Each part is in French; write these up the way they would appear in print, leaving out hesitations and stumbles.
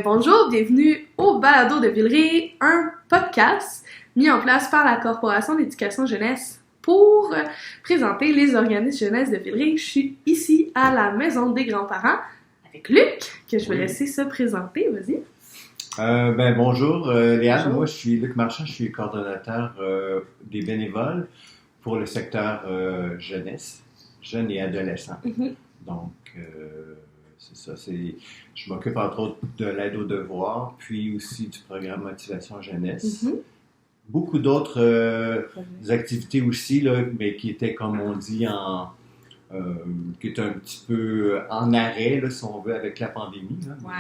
Bonjour, bienvenue au Balado de Villeray, un podcast mis en place par la Corporation d'éducation jeunesse pour présenter les organismes jeunesse de Villeray. Je suis ici à la Maison des grands-parents avec Luc, que je vais laisser se présenter. Vas-y. Bonjour, Léane. Bonjour. Moi, je suis Luc Marchand, je suis coordonnateur des bénévoles pour le secteur jeunesse, jeunes et adolescents. Mm-hmm. Donc, c'est ça. Je m'occupe entre autres de l'aide aux devoirs, puis aussi du programme Motivation Jeunesse. Mm-hmm. Beaucoup d'autres activités aussi, là, mais qui étaient, comme on dit, qui étaient un petit peu en arrêt, là, si on veut, avec la pandémie. Là. Ouais.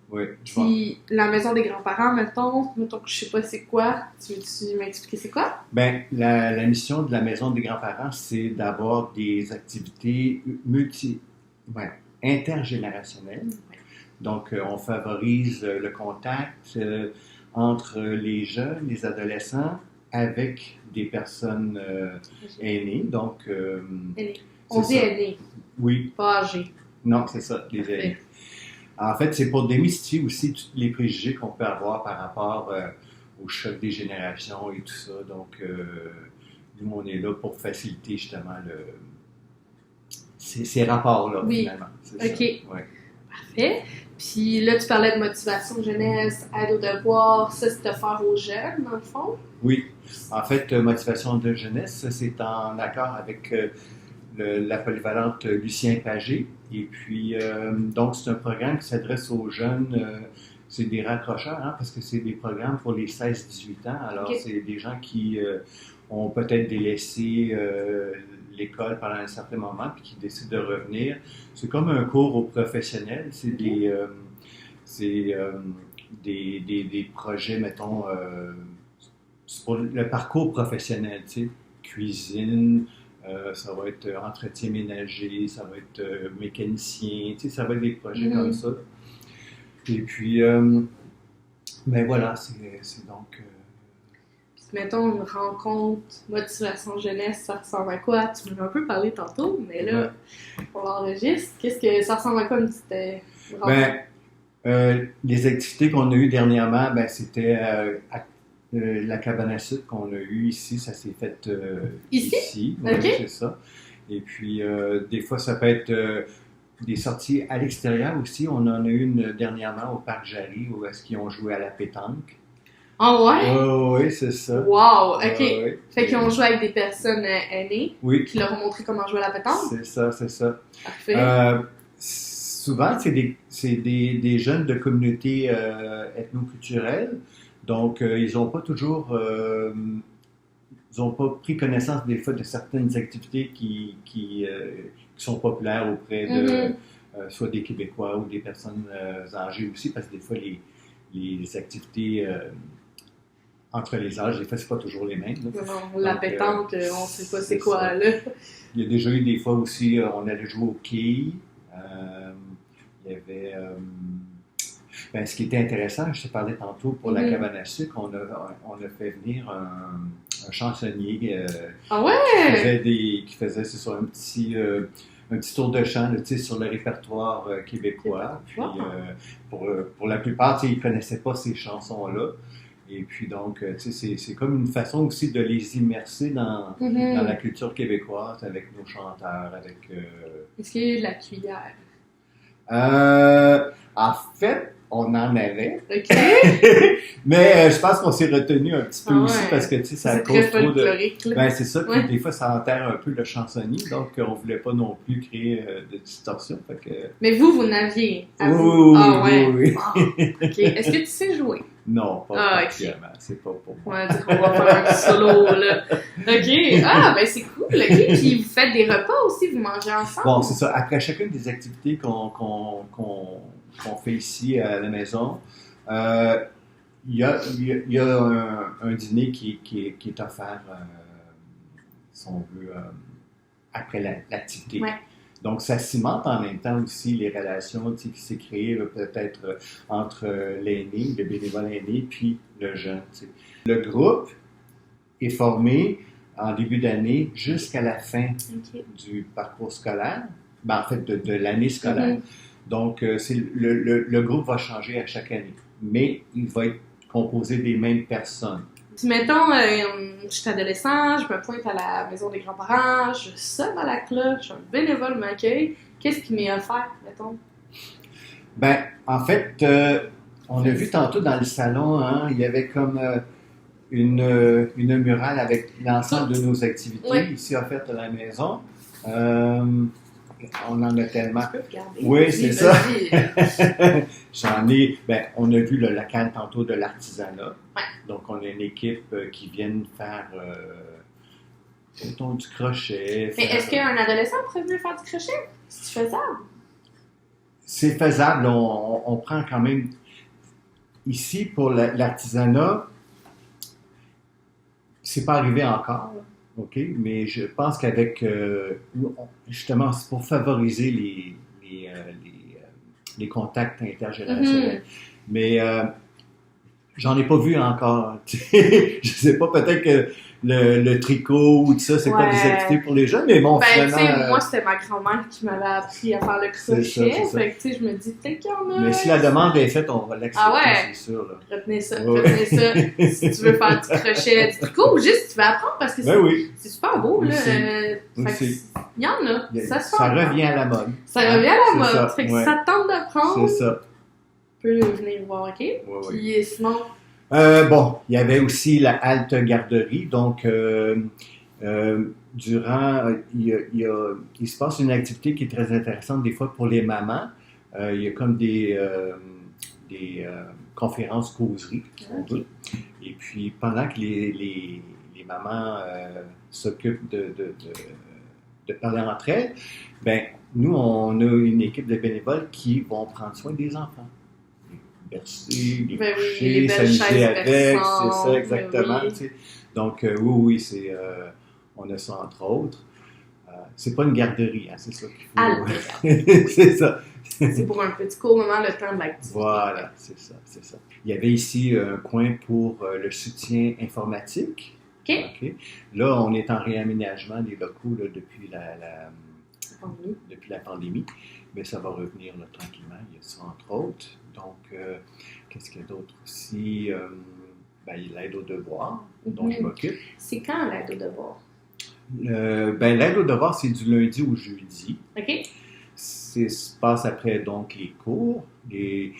Oui, Puis la Maison des grands-parents, mettons que je sais pas c'est quoi. Tu veux-tu m'expliquer c'est quoi? Ben, la mission de la Maison des grands-parents, c'est d'avoir des activités intergénérationnelles. Donc, on favorise le contact entre les jeunes, les adolescents, avec des personnes aînées. Donc, Aînés. On dit aînés, oui. pas âgés. Non, c'est ça, les aînés. En fait, c'est pour démystifier aussi tous les préjugés qu'on peut avoir par rapport au choc des générations et tout ça. Donc, nous, on est là pour faciliter justement ces rapports-là, finalement. C'est OK. Ça. Ouais. Parfait. Puis là, tu parlais de motivation jeunesse, aide aux devoirs. Ça, c'est offert aux jeunes, dans le fond? Oui. En fait, motivation de jeunesse, c'est en accord avec la polyvalente Lucien Pagé. Et puis, donc, c'est un programme qui s'adresse aux jeunes. C'est des raccrocheurs, hein, parce que c'est des programmes pour les 16-18 ans. Alors, okay. C'est des gens qui ont peut-être délaissé l'école pendant un certain moment, puis qui décident de revenir. C'est comme un cours aux professionnels. C'est des projets, mettons, c'est pour le parcours professionnel, tu sais, cuisine, ça va être entretien ménager, ça va être mécanicien, tu sais, ça va être des projets comme ça. Et puis, voilà, c'est donc... Mettons une rencontre motivation jeunesse, ça ressemble à quoi? Tu m'en as un peu parlé tantôt, mais là, on l'enregistre. Qu'est-ce que ça ressemble à quoi une petite rencontre? Les activités qu'on a eues dernièrement, c'était... la cabane à sucre qu'on a eue ici, ça s'est fait ici. Okay. Oui, c'est ça. Et puis, des fois, ça peut être des sorties à l'extérieur aussi. On en a eu une dernièrement au Parc Jarry, où est-ce qu'ils ont joué à la pétanque. Ah ouais? Oui, c'est ça. Wow, OK. Fait qu'ils ont joué avec des personnes aînées qui leur ont montré comment jouer à la pétanque? C'est ça. Parfait. Souvent, c'est des jeunes de communautés ethnoculturelles. Donc, ils n'ont pas toujours, ils n'ont pas pris connaissance des fois de certaines activités qui sont populaires auprès de soit des Québécois ou des personnes âgées aussi, parce que des fois, les activités entre les âges, des fois, c'est pas toujours les mêmes. Là. Non, la pétanque, on ne sait pas c'est quoi, là. Il y a déjà eu des fois aussi, on allait jouer au quilles. Il y avait... ce qui était intéressant, je te parlais tantôt pour la cabane à sucre, on a fait venir un chansonnier qui faisait c'est ça, un petit tour de chant là, sur le répertoire québécois. Puis, pour la plupart, ils ne connaissaient pas ces chansons-là. Et puis donc, c'est comme une façon aussi de les immerser dans la culture québécoise avec nos chanteurs. Est-ce qu'il y a eu de la cuillère? En fait, on en avait. OK. Mais je pense qu'on s'est retenu un petit peu aussi parce que ça cause trop de... c'est ça. Puis des fois, ça enterre un peu le chansonnier. Donc, on ne voulait pas non plus créer de distorsion. Mais vous n'aviez. Oui. OK. Est-ce que tu sais jouer? Non, pas particulièrement. C'est pas pour moi. On va dire qu'on va faire un solo, là. OK. C'est cool. OK. Puis vous faites des repas aussi, vous mangez ensemble? Bon, c'est ça. Après chacune des activités qu'on fait ici à la maison, il y a un dîner qui est offert, si on veut, après l'activité. Ouais. Donc, ça cimente en même temps aussi les relations qui s'est créées peut-être entre l'aîné, le bénévole aîné, puis le jeune. T'sais. Le groupe est formé en début d'année jusqu'à la fin du parcours scolaire, en fait de l'année scolaire. Donc, le groupe va changer à chaque année, mais il va être composé des mêmes personnes. Puis mettons, je suis adolescent, je me pointe à la maison des grands-parents, je sonne à la cloche, un bénévole m'accueille. Qu'est-ce qui m'est offert, mettons? Ben, en fait, on a vu tantôt dans le salon, hein, il y avait comme une murale avec l'ensemble de nos activités Oui. ici offertes à la maison. On en a tellement. Tu peux regarder. Oui, Vas-y, c'est ça. vas-y. J'en ai, on a vu le local tantôt de l'artisanat. Ouais. Donc, on a une équipe qui vient faire mettons, du crochet. Mais faire- est-ce qu'un adolescent pourrait venir faire du crochet? C'est faisable? C'est faisable. On prend quand même. Ici, pour l'artisanat, c'est pas arrivé encore. OK? Mais je pense qu'avec. Justement, c'est pour favoriser les contacts intergénérationnels. Mais j'en ai pas vu encore. Je sais pas, peut-être que le tricot ou tout ça, c'est pas des Ouais. activités pour les jeunes, mais bon, Ben, tu sais, finalement. moi, c'était ma grand-mère qui m'avait appris à faire le crochet. C'est ça. Fait que, tu sais, je me dis, peut-être qu'il y en a. Mais si la demande est faite, on va l'accepter, Ah ouais? c'est sûr. Là. Retenez ça, Ouais. retenez ça. Si tu veux faire du crochet, du tricot, ou juste tu veux apprendre parce que Ben oui. c'est super beau, là. Aussi. Fait que Aussi. il y en a. Ça se fait. Ça revient à la mode. Ça revient à la C'est mode. ça, Fait que ouais. si ça te tente d'apprendre, C'est ça. tu peux venir voir, OK? Ouais. Puis sinon, Bon, il y avait aussi la halte garderie. Donc, durant, il se passe une activité qui est très intéressante des fois pour les mamans. Il y a comme des conférences causeries. Ok. Et puis, pendant que les mamans s'occupent de parler entre elles, ben, nous, on a une équipe de bénévoles qui vont prendre soin des enfants. Les bercer, les Ben oui, coucher, les belles s'amuser chaises avec, berçantes, c'est ça exactement. oui. Tu sais. Donc, oui, c'est, on a ça entre autres. C'est pas une garderie, hein, c'est ça qu'il faut. Halte. C'est ça. c'est pour un petit court moment le temps de l'activité. Voilà, c'est ça. Il y avait ici un coin pour le soutien informatique. OK. OK. Là, on est en réaménagement des locaux là, depuis la pandémie, mais ça va revenir là, tranquillement. Il y a ça entre autres. Donc, qu'est-ce qu'il y a d'autre aussi? Il y a l'aide aux devoirs, dont je m'occupe. C'est quand l'aide aux devoirs? L'aide aux devoirs, c'est du lundi au jeudi. OK. Ça se passe après donc les cours. Les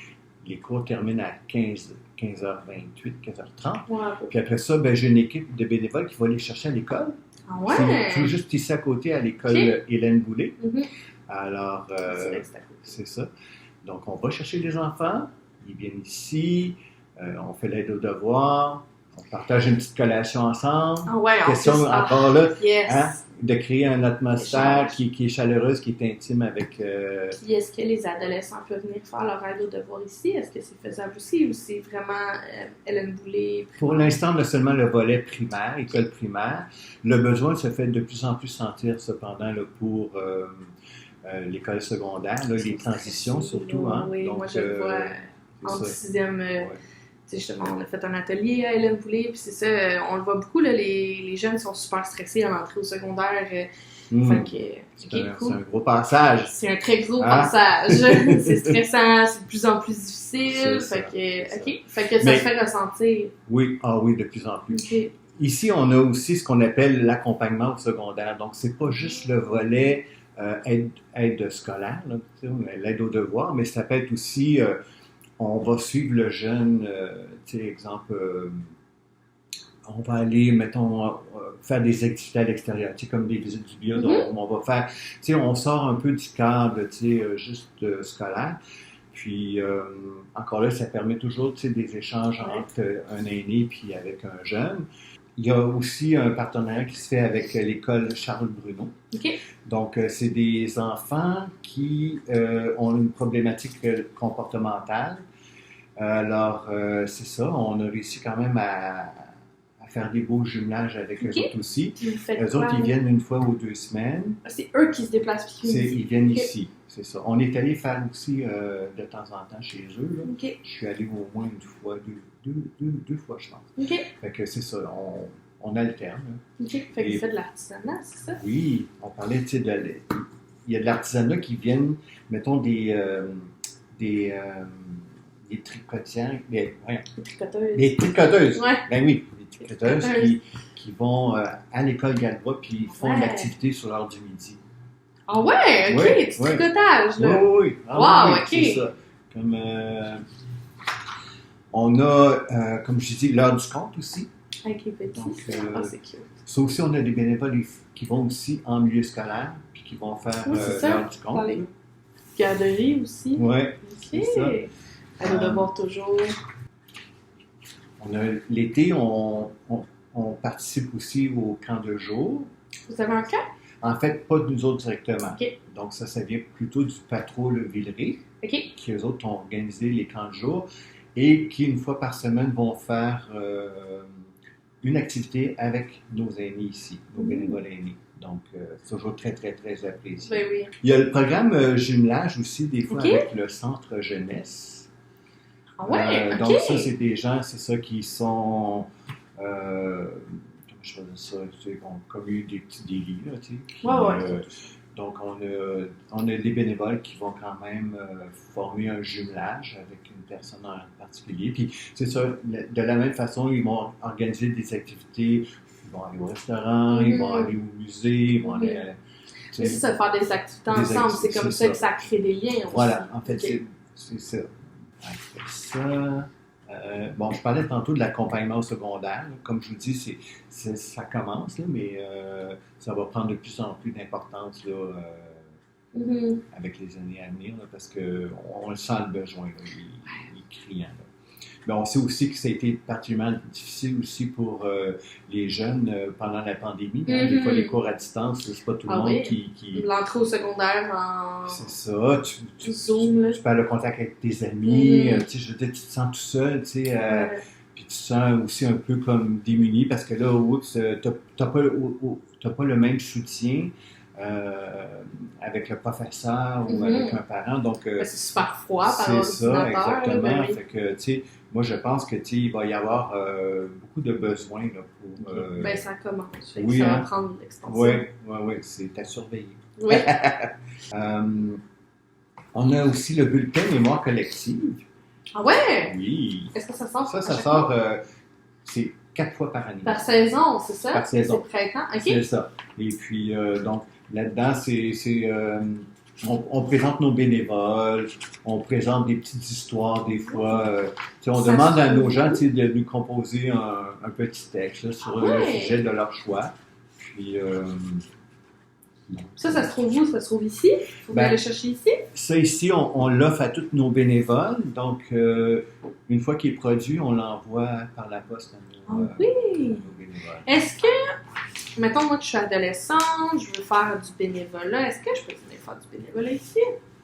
cours terminent à 15h28, 15h30. Ouais. Puis après ça, j'ai une équipe de bénévoles qui va les chercher à l'école. Ah ouais? C'est tout juste ici à côté à l'école Ok. Hélène Boulay. Mhm. Alors, C'est vrai que c'est à côté. c'est ça. Donc, on va chercher les enfants. Ils viennent ici. On fait l'aide aux devoirs. On partage une petite collation ensemble. Ah ouais, en Question plus, encore là, yes. hein, de créer une atmosphère Échange. qui est chaleureuse, qui est intime avec... Puis est-ce que les adolescents peuvent venir faire leur aide aux devoirs ici? Est-ce que c'est faisable aussi ou c'est vraiment Hélène Boulay? Pour l'instant, on a seulement le volet primaire, école primaire. Le besoin se fait de plus en plus sentir cependant là, pour l'école secondaire, là, les transitions surtout. Hein. Oui, donc, moi je le vois c'est en ça. sixième. Ouais. Tu sais, justement, on a fait un atelier à Hélène Boulay, puis c'est ça, on le voit beaucoup, là, les jeunes sont super stressés à l'entrée au secondaire. Hmm. Fait que, C'est ok, c'est cool. un gros passage. C'est un très gros Hein? passage. C'est stressant, c'est de plus en plus difficile. C'est ça, Fait que, c'est ok. Fait que ça Mais- se fait ressentir. Oui, oui, de plus en plus. Ok. Ici, on a aussi ce qu'on appelle l'accompagnement au secondaire. Donc, c'est pas juste le volet aide scolaire, là, tu sais, on a l'aide aux devoirs, mais ça peut être aussi, on va suivre le jeune, tu sais, exemple, on va aller, mettons, faire des activités à l'extérieur, tu sais, comme des visites du bio, donc on va faire, tu sais, on sort un peu du cadre, tu sais, juste scolaire. Puis, encore là, ça permet toujours, tu sais, des échanges entre un aîné puis avec un jeune. Il y a aussi un partenariat qui se fait avec l'école Charles Bruno. Ok. Donc, c'est des enfants qui ont une problématique comportementale. Alors, c'est ça, on a réussi quand même à faire des beaux jumelages avec eux autres aussi. Puis vous faites Eux quoi, autres, ils là? viennent une fois ou 2 semaines. C'est eux qui se déplacent puis qui Ils viennent Ok. ici, c'est ça. On est allé faire aussi de temps en temps chez eux. Là. Ok. Je suis allé au moins une fois, deux fois, je pense. Ok. Fait que c'est ça, on alterne. Là. Ok. Fait que Et- vous faites de l'artisanat, c'est ça? Oui, on parlait, tu sais, il y a de l'artisanat qui viennent, mettons, des tricotières, Les tricoteuses. des tricoteuses. Ouais. Ben oui, des tricoteuses Tricoteuses. qui vont à l'école Galbraith puis font Ouais. une activité sur l'heure du midi. Ah ouais, ok, Ouais, du ouais. tricotage, Oui, là. oui, oui. Ah, Wow, oui, ok. c'est ça. Comme, on a, comme je dis, l'heure du compte aussi. Avec les petits. Donc, Ah, c'est cute. ça aussi, on a des bénévoles qui vont aussi en milieu scolaire puis qui vont faire Oui, c'est ça. l'heure du compte. Dans les garderies aussi. Oui, Ok. c'est ça. À nos devoirs toujours. l'été, on participe aussi au camp de jour. Vous avez un camp? En fait, pas nous autres directement. Ok. Donc ça vient plutôt du patrouille Villeray, Ok. qui eux autres ont organisé les camps de jour et qui, une fois par semaine, vont faire une activité avec nos aînés ici, nos bénévoles aînés. Donc, c'est toujours très, très, très apprécié. Ben oui. Il y a le programme jumelage aussi, des fois, Ok. avec le centre jeunesse. Ah ouais, ok. Donc, ça, c'est des gens, c'est ça, qui sont... comment je faisais ça? Tu sais, qui ont comme eu des petits délits, là, tu sais. Puis, Ouais. donc, on a des bénévoles qui vont quand même former un jumelage avec une personne en particulier. Puis, c'est ça, de la même façon, ils vont organiser des activités. Ils vont aller au restaurant, ils vont aller au musée, ils vont aller... tu sais, C'est ça, de faire des activités Des ensemble. activités, C'est comme c'est ça que ça crée des liens aussi. Voilà, en fait, Ok. c'est ça. Après ça, bon, je parlais tantôt de l'accompagnement au secondaire. Là. Comme je vous dis, ça commence, là, mais ça va prendre de plus en plus d'importance là, Mhm. avec les années à venir, là, parce qu'on le sent le besoin, là, il est criant. Là. Mais on sait aussi que ça a été particulièrement difficile aussi pour les jeunes pendant la pandémie. Hein. Des fois, les cours à distance, c'est pas tout le Ah monde oui. qui... L'entrée au secondaire en C'est ça, Zoom, là. tu perds le contact avec tes amis, Mhm. tu sais, je veux dire, tu te sens tout seul, tu sais, Ouais. puis tu te sens aussi un peu comme démuni parce que là, oups, t'as pas le même soutien avec le professeur ou Mhm. avec un parent, donc Ben, c'est super froid par c'est ça, ordinateur. là, exactement. ben oui. Fait que, tu sais, moi, je pense que, tu sais, il va y avoir beaucoup de besoins là, pour... Ben, ça commence. Fait que oui, ça va hein. prendre l'expansion. Oui, c'est à surveiller. Oui. On a aussi le bulletin mémoire collective. Ah ouais? Oui. Est-ce que ça sort? Ça à chaque sort, fois? c'est 4 fois par année. Par saison, c'est ça? Par saison. C'est printemps. OK. C'est ça. Et puis, donc, là-dedans, on présente nos bénévoles, on présente des petites histoires des fois. Tu sais, on Ça demande à se- nos gens tu sais, de nous composer un petit texte là, sur le Ouais. sujet de leur choix. Puis, Ça se trouve où? Ça se trouve ici? Faut Ben, aller chercher ici? ça ici, on l'offre à tous nos bénévoles. Donc, une fois qu'il est produit, on l'envoie par la poste à nos, Ah oui! nos bénévoles. Est-ce que, mettons, moi que je suis adolescente, je veux faire du bénévolat, est-ce que je peux venir faire du bénévolat ici?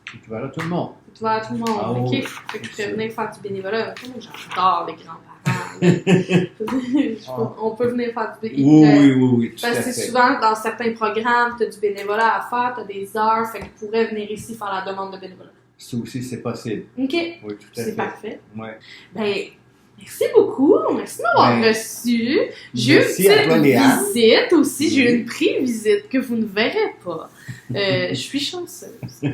Tu vas là, tout le monde. Tu vas à tout le monde, Ah ok? oui. Fait que je peux venir faire du bénévolat. Moi, j'adore les grands-parents. On peut venir faire du bénévolat. Oui, tout à Parce que fait. c'est souvent dans certains programmes, tu as du bénévolat à faire, tu as des heures, fait que tu pourrais venir ici faire la demande de bénévolat. Ça aussi, c'est possible. OK, Oui, tout à fait. c'est parfait. Ouais. Ben, merci beaucoup. Merci de m'avoir Ben, reçu. J'ai eu une merci à toi, petite Léa. visite aussi. J'ai eu Oui. une pré-visite que vous ne verrez pas. Je suis chanceuse. Fait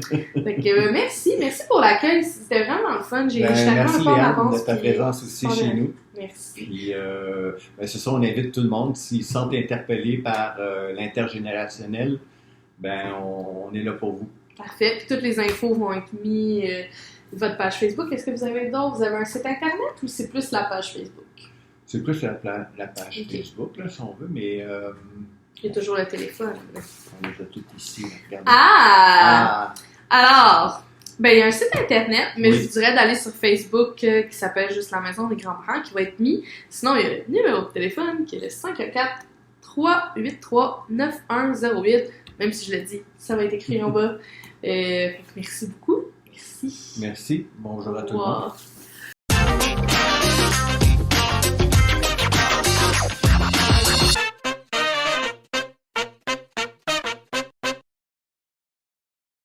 que, merci pour l'accueil. C'était vraiment le fun. J'étais Merci un peu en Léa avance. de ta puis- présence aussi pas chez de- nous. Merci. Puis, c'est ça, on invite tout le monde. S'ils se sentent interpellés par l'intergénérationnel, ben, on est là pour vous. Parfait. Puis toutes les infos vont être mises votre page Facebook. Est-ce que vous avez d'autres? Vous avez un site internet ou c'est plus la page Facebook? C'est plus la page Ok. Facebook, là, si on veut, mais Il y a toujours le téléphone. on les a tout ici. Là. Regardez. Ah! Alors, ben, il y a un site internet, mais Oui. je vous dirais d'aller sur Facebook qui s'appelle juste La Maison des Grands-Parents qui va être mis. Sinon, il y a le numéro de téléphone qui est le 514-383-9108. Même si je l'ai dit, ça va être écrit en bas. Fait que merci beaucoup. Merci. Merci. Bonjour à tout le Au monde. revoir.